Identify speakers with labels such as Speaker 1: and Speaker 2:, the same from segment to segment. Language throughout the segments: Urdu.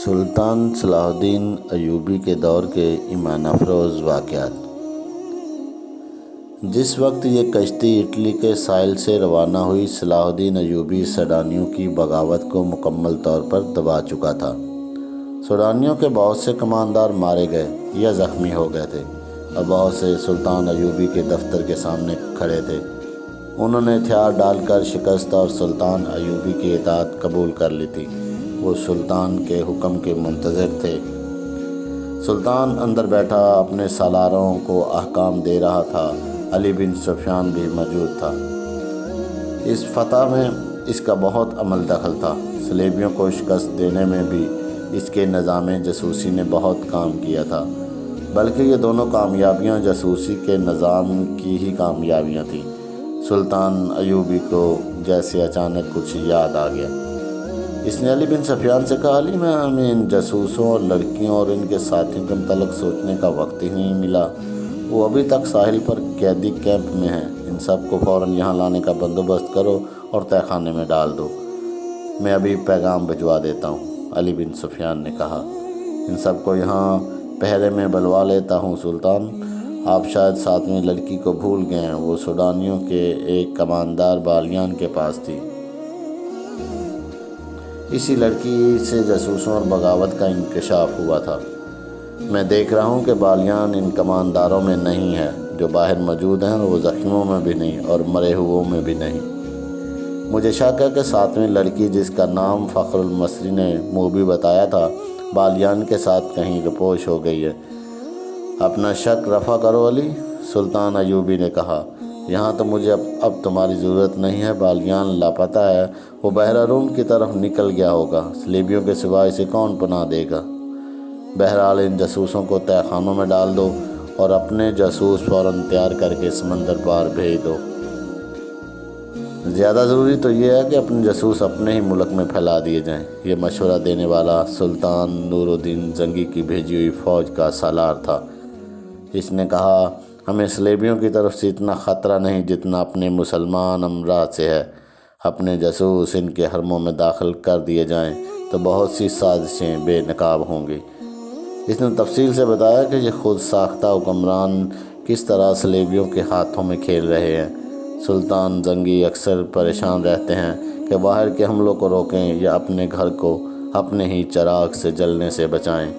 Speaker 1: سلطان صلاح الدین ایوبی کے دور کے ایمان افروز واقعات۔ جس وقت یہ کشتی اٹلی کے ساحل سے روانہ ہوئی، صلاح الدین ایوبی سوڈانیوں کی بغاوت کو مکمل طور پر دبا چکا تھا۔ سوڈانیوں کے بہت سے کماندار مارے گئے یا زخمی ہو گئے تھے اور بہت سے سلطان ایوبی کے دفتر کے سامنے کھڑے تھے۔ انہوں نے ہتھیار ڈال کر شکست اور سلطان ایوبی کی اطاعت قبول کر لی تھی۔ وہ سلطان کے حکم کے منتظر تھے۔ سلطان اندر بیٹھا اپنے سالاروں کو احکام دے رہا تھا۔ علی بن سفیان بھی موجود تھا۔ اس فتح میں اس کا بہت عمل دخل تھا۔ صلیبیوں کو شکست دینے میں بھی اس کے نظام جاسوسی نے بہت کام کیا تھا، بلکہ یہ دونوں کامیابیاں جاسوسی کے نظام کی ہی کامیابیاں تھیں۔ سلطان ایوبی کو جیسے اچانک کچھ یاد آ گیا۔ اس نے علی بن سفیان سے کہا، علی، میں ہمیں ان جاسوسوں اور لڑکیوں اور ان کے ساتھیوں کے متعلق سوچنے کا وقت ہی نہیں ملا۔ وہ ابھی تک ساحل پر قیدی کیمپ میں ہیں۔ ان سب کو فوراً یہاں لانے کا بندوبست کرو اور تہہ خانے میں ڈال دو۔ میں ابھی پیغام بھجوا دیتا ہوں، علی بن سفیان نے کہا۔ ان سب کو یہاں پہرے میں بلوا لیتا ہوں سلطان۔ آپ شاید 7ویں لڑکی کو بھول گئے ہیں، وہ سوڈانیوں کے ایک کماندار بالیان کے پاس تھی۔ اسی لڑکی سے جاسوسوں اور بغاوت کا انکشاف ہوا تھا۔ میں دیکھ رہا ہوں کہ بالیان ان کمانداروں میں نہیں ہے جو باہر موجود ہیں، اور وہ زخمیوں میں بھی نہیں اور مرے ہوئوں میں بھی نہیں۔ مجھے شک ہے کہ 7ویں لڑکی، جس کا نام فخر المصری نے موبی بتایا تھا، بالیان کے ساتھ کہیں رپوش ہو گئی ہے۔ اپنا شک رفع کرو علی، سلطان ایوبی نے کہا۔ یہاں تو مجھے اب تمہاری ضرورت نہیں ہے۔ بالیان لاپتہ ہے، وہ بحیرہ روم کی طرف نکل گیا ہوگا۔ صلیبیوں کے سوا اسے کون پناہ دے گا؟ بہرحال ان جاسوسوں کو تہہ خانوں میں ڈال دو اور اپنے جاسوس فوراً تیار کر کے سمندر پار بھیج دو۔ زیادہ ضروری تو یہ ہے کہ اپنے جاسوس اپنے ہی ملک میں پھیلا دیے جائیں۔ یہ مشورہ دینے والا سلطان نور الدین زنگی کی بھیجی ہوئی فوج کا سالار تھا۔ اس نے کہا، ہمیں صلیبیوں کی طرف سے اتنا خطرہ نہیں جتنا اپنے مسلمان امراء سے ہے۔ اپنے جاسوس ان کے حرموں میں داخل کر دیے جائیں تو بہت سی سازشیں بے نقاب ہوں گی۔ اس نے تفصیل سے بتایا کہ یہ خود ساختہ حکمران کس طرح صلیبیوں کے ہاتھوں میں کھیل رہے ہیں۔ سلطان زنگی اکثر پریشان رہتے ہیں کہ باہر کے حملوں کو روکیں یا اپنے گھر کو اپنے ہی چراغ سے جلنے سے بچائیں۔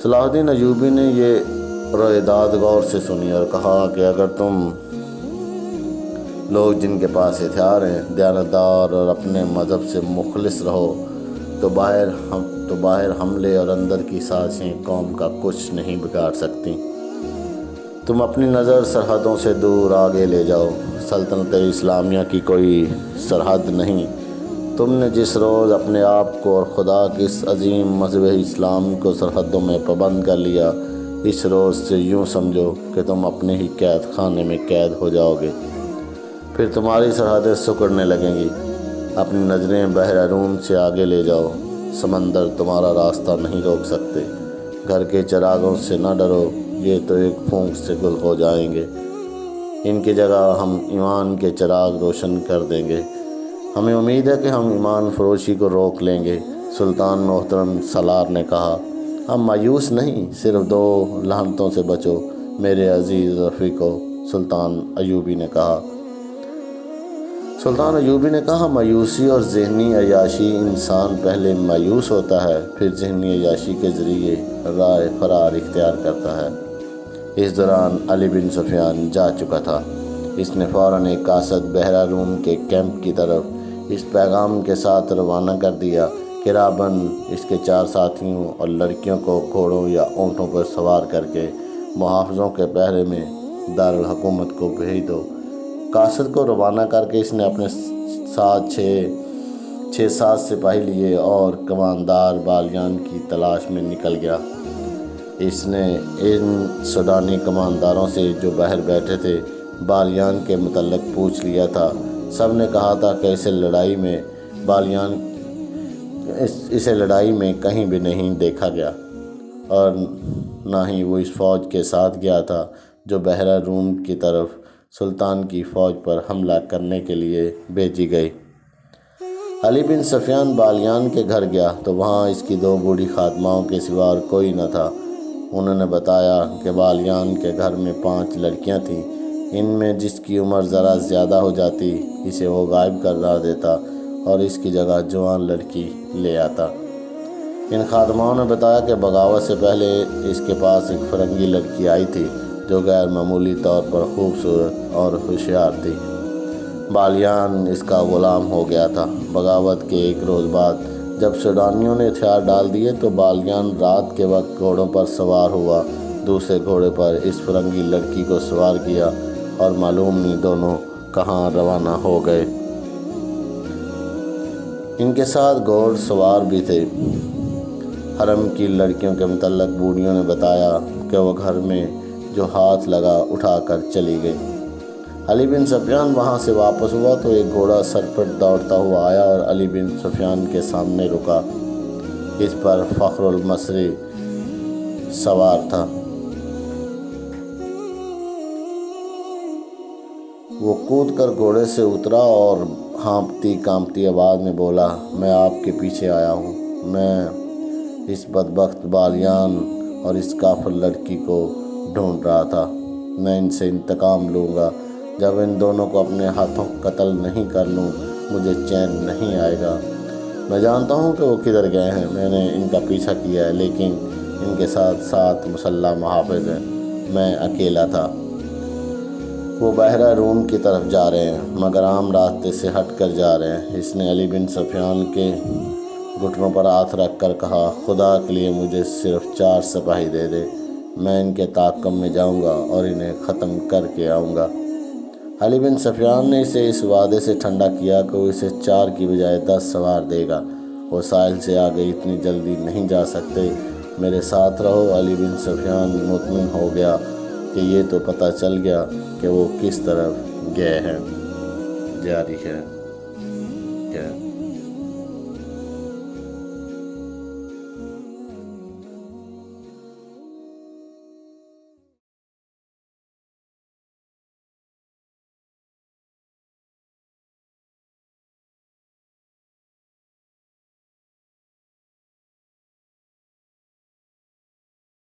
Speaker 1: صلاح الدین ایوبی نے یہ رویداد غور سے سنی اور کہا کہ اگر تم لوگ جن کے پاس ہتھیار ہیں دیانتدار اور اپنے مذہب سے مخلص رہو تو باہر حملے اور اندر کی سازشیں قوم کا کچھ نہیں بگاڑ سکتی۔ تم اپنی نظر سرحدوں سے دور آگے لے جاؤ۔ سلطنت اسلامیہ کی کوئی سرحد نہیں۔ تم نے جس روز اپنے آپ کو اور خدا کے اس عظیم مذہب اسلام کو سرحدوں میں پابند کر لیا، اس روز سے یوں سمجھو کہ تم اپنے ہی قید خانے میں قید ہو جاؤ گے۔ پھر تمہاری سرحدیں سکڑنے لگیں گی۔ اپنی نظریں بحیرہ روم سے آگے لے جاؤ۔ سمندر تمہارا راستہ نہیں روک سکتے۔ گھر کے چراغوں سے نہ ڈرو، یہ تو ایک پھونک سے گل ہو جائیں گے۔ ان کی جگہ ہم ایمان کے چراغ روشن کر دیں گے۔ ہمیں امید ہے کہ ہم ایمان فروشی کو روک لیں گے۔ سلطان محترم سالار نے کہا، ہم مایوس نہیں، صرف 2 لعنتوں سے بچو میرے عزیز رفیقو، سلطان ایوبی نے کہا۔ سلطان ایوبی نے کہا، مایوسی اور ذہنی عیاشی، انسان پہلے مایوس ہوتا ہے، پھر ذہنی عیاشی کے ذریعے راہ فرار اختیار کرتا ہے۔ اس دوران علی بن سفیان جا چکا تھا۔ اس نے فوراً ایک قاصد بحیرہ روم کے کیمپ کی طرف اس پیغام کے ساتھ روانہ کر دیا کہ رابن اس کے 4 ساتھیوں اور لڑکیوں کو گھوڑوں یا اونٹوں پر سوار کر کے محافظوں کے پہرے میں دارالحکومت کو بھیج دو۔ قاصد کو روانہ کر کے اس نے اپنے ساتھ 6-7 سپاہی لیے اور کماندار بالیان کی تلاش میں نکل گیا۔ اس نے ان سوڈانی کمانداروں سے جو باہر بیٹھے تھے بالیان کے متعلق پوچھ لیا تھا۔ سب نے کہا تھا کہ اسے لڑائی میں کہیں بھی نہیں دیکھا گیا اور نہ ہی وہ اس فوج کے ساتھ گیا تھا جو بحیرہ روم کی طرف سلطان کی فوج پر حملہ کرنے کے لیے بھیجی گئی۔ علی بن سفیان بالیان کے گھر گیا تو وہاں اس کی 2 بوڑھی خادماؤں کے سوا اور کوئی نہ تھا۔ انہوں نے بتایا کہ بالیان کے گھر میں 5 لڑکیاں تھیں، ان میں جس کی عمر ذرا زیادہ ہو جاتی اسے وہ غائب کرا دیتا اور اس کی جگہ جوان لڑکی لے آتا۔ ان خادماؤں نے بتایا کہ بغاوت سے پہلے اس کے پاس ایک فرنگی لڑکی آئی تھی جو غیر معمولی طور پر خوبصورت اور ہوشیار تھی۔ بالیان اس کا غلام ہو گیا تھا۔ بغاوت کے 1 روز بعد جب سوڈانیوں نے ہتھیار ڈال دیے تو بالیان رات کے وقت گھوڑوں پر سوار ہوا، دوسرے گھوڑے پر اس فرنگی لڑکی کو سوار کیا اور معلوم نہیں دونوں کہاں روانہ ہو گئے۔ ان کے ساتھ گھوڑ سوار بھی تھے۔ حرم کی لڑکیوں کے متعلق بوڑھیوں نے بتایا کہ وہ گھر میں جو ہاتھ لگا اٹھا کر چلی گئی۔ علی بن سفیان وہاں سے واپس ہوا تو ایک گھوڑا سر پر دوڑتا ہوا آیا اور علی بن سفیان کے سامنے رکا۔ اس پر فخر المصری سوار تھا۔ وہ کود کر گھوڑے سے اترا اور ہانپتی کانپتی آواز میں بولا، میں آپ کے پیچھے آیا ہوں۔ میں اس بدبخت بالیان اور اس کافر لڑکی کو ڈھونڈ رہا تھا۔ میں ان سے انتقام لوں گا۔ جب ان دونوں کو اپنے ہاتھوں قتل نہیں کر لوں مجھے چین نہیں آئے گا۔ میں جانتا ہوں کہ وہ کدھر گئے ہیں۔ میں نے ان کا پیچھا کیا ہے لیکن ان کے ساتھ 7 مسلح محافظ ہیں۔ میں اکیلا تھا۔ وہ بحیرہ روم کی طرف جا رہے ہیں مگر عام راستے سے ہٹ کر جا رہے ہیں۔ اس نے علی بن سفیان کے گھٹنوں پر ہاتھ رکھ کر کہا، خدا کے لیے مجھے صرف 4 سپاہی دے دے۔ میں ان کے تعاقب میں جاؤں گا اور انہیں ختم کر کے آؤں گا۔ علی بن سفیان نے اسے اس وعدے سے ٹھنڈا کیا کہ وہ اسے 4 کی بجائے 10 سوار دے گا۔ وہ ساحل سے آگے اتنی جلدی نہیں جا سکتے، میرے ساتھ رہو۔ علی بن سفیان مطمئن ہو گیا کہ یہ تو پتہ چل گیا کہ وہ کس طرف گئے ہیں۔ جاری ہے۔